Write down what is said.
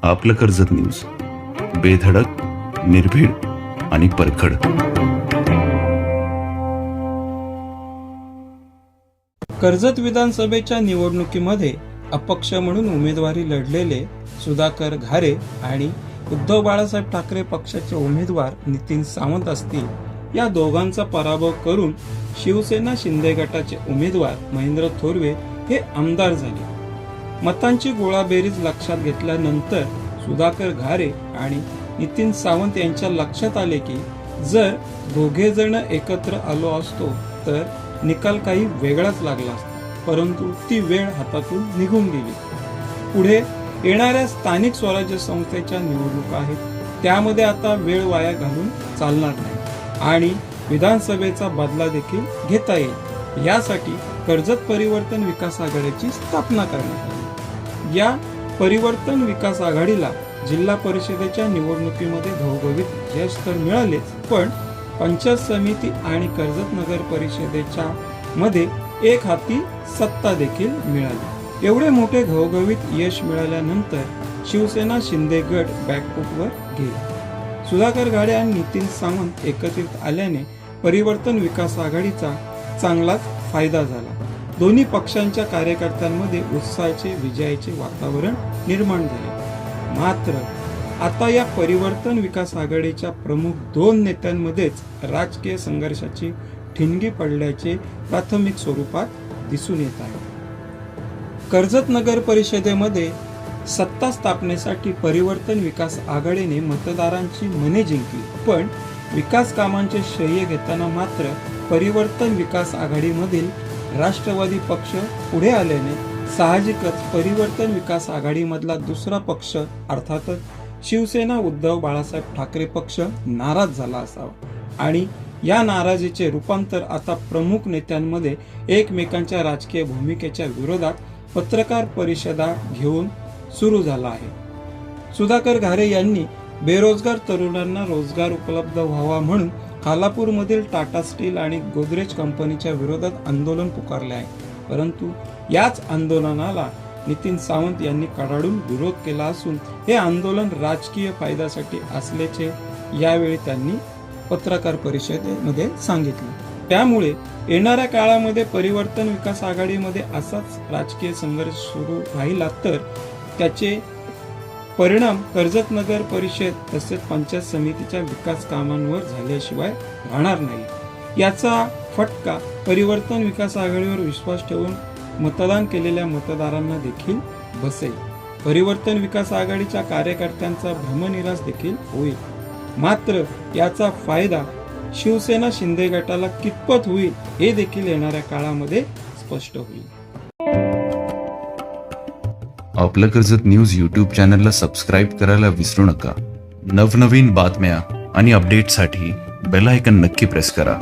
आपलं कर्जत न्यूज, बेधडक, निर्भीड आणि परखड. कर्जत विधानसभेच्या निवडणुकीमध्ये अपक्ष म्हणून उमेदवारी लढलेले सुधाकर घारे आणि उद्धव बाळासाहेब ठाकरे पक्षाचे उमेदवार नितीन सावंत असतील, या दोघांचा पराभव करून शिवसेना शिंदे गटाचे उमेदवार महेंद्र थोरवे हे आमदार झाले. मतांची गोळाबेरीज लक्षात घेतल्यानंतर सुधाकर घारे आणि नितीन सावंत यांच्या लक्षात आले की जर दोघे जण एकत्र आलो असतो तर निकाल काही वेगळाच लागला असता, परंतु ती वेळ हातातून निघून गेली. पुढे येणाऱ्या स्थानिक स्वराज्य संस्थेच्या निवडणुका आहेत, त्यामध्ये आता वेळ वाया घालून चालणार नाही आणि विधानसभेचा बदला देखील घेता येईल. यासाठी कर्जत परिवर्तन विकास आघाडीची स्थापना करण्यात आली. या परिवर्तन विकास आघाडीला जिल्हा परिषदेच्या निवडणुकीमध्ये घवघवीत यश तर मिळालेच, पण पंचायत समिती आणि कर्जत नगर परिषदेच्या मध्ये एक हाती सत्ता देखील मिळाली. एवढे मोठे घवघवीत यश मिळाल्यानंतर शिवसेना शिंदे गट बॅकफूटवर गेला. सुधाकर घारे आणि नितीन सावंत एकत्रित आल्याने परिवर्तन विकास आघाडीचा चांगलाच फायदा झाला. दोन्ही पक्षांच्या कार्यकर्त्यांमध्ये उत्साहाचे विजयाचे वातावरण निर्माण झाले. मात्र आता या परिवर्तन विकास आघाडीच्या प्रमुख दोन नेत्यांमध्येच राजकीय संघर्षाची ठिणगी पडल्याचे प्राथमिक स्वरूपात दिसून येत आहे. कर्जत नगर परिषदेमध्ये सत्ता स्थापनेसाठी परिवर्तन विकास आघाडीने मतदारांची मने जिंकली, पण विकास कामांचे श्रेय घेताना मात्र परिवर्तन विकास आघाडीमधील राष्ट्रवादी पक्ष पुढे आल्याने साहजिकच परिवर्तन विकास आघाडीमधला दुसरा पक्ष अर्थातच शिवसेना उद्धव बाळासाहेब ठाकरे पक्ष नाराज झाला असावा आणि या नाराजीचे रूपांतर आता प्रमुख नेत्यांमध्ये एकमेकांच्या राजकीय भूमिकेच्या विरोधात पत्रकार परिषदा घेऊन सुरू झाला आहे. सुधाकर घारे यांनी बेरोजगार तरुणांना रोजगार उपलब्ध व्हावा म्हणून खालापूरमधील टाटा स्टील आणि गोदरेज कंपनीच्या विरोधात आंदोलन पुकारले आहे, परंतु याच आंदोलनाला नितीन सावंत यांनी कडाडून विरोध केला असून हे आंदोलन राजकीय फायद्यासाठी असल्याचे यावेळी त्यांनी पत्रकार परिषदेमध्ये सांगितले. त्यामुळे येणाऱ्या काळामध्ये परिवर्तन विकास आघाडीमध्ये असाच राजकीय संघर्ष सुरू राहिला तर त्याचे परिणाम कर्जत नगर परिषद तसेच पंचायत समितीच्या विकास कामांवर झाल्याशिवाय राहणार नाही. याचा फटका परिवर्तन विकास आघाडीवर विश्वास ठेवून मतदान केलेल्या मतदारांना देखील बसेल. परिवर्तन विकास आघाडीच्या कार्यकर्त्यांचा भ्रमनिरास देखील होईल. मात्र याचा फायदा शिवसेना शिंदे गटाला कितपत होईल हे देखील येणाऱ्या काळामध्ये स्पष्ट होईल. आपलं कर्जत न्यूज यूट्यूब चॅनलला सबस्क्राईब करायला विसरू नका. नवनवीन बातम्या आणि अपडेटसाठी बेल आयकॉन नक्की प्रेस करा.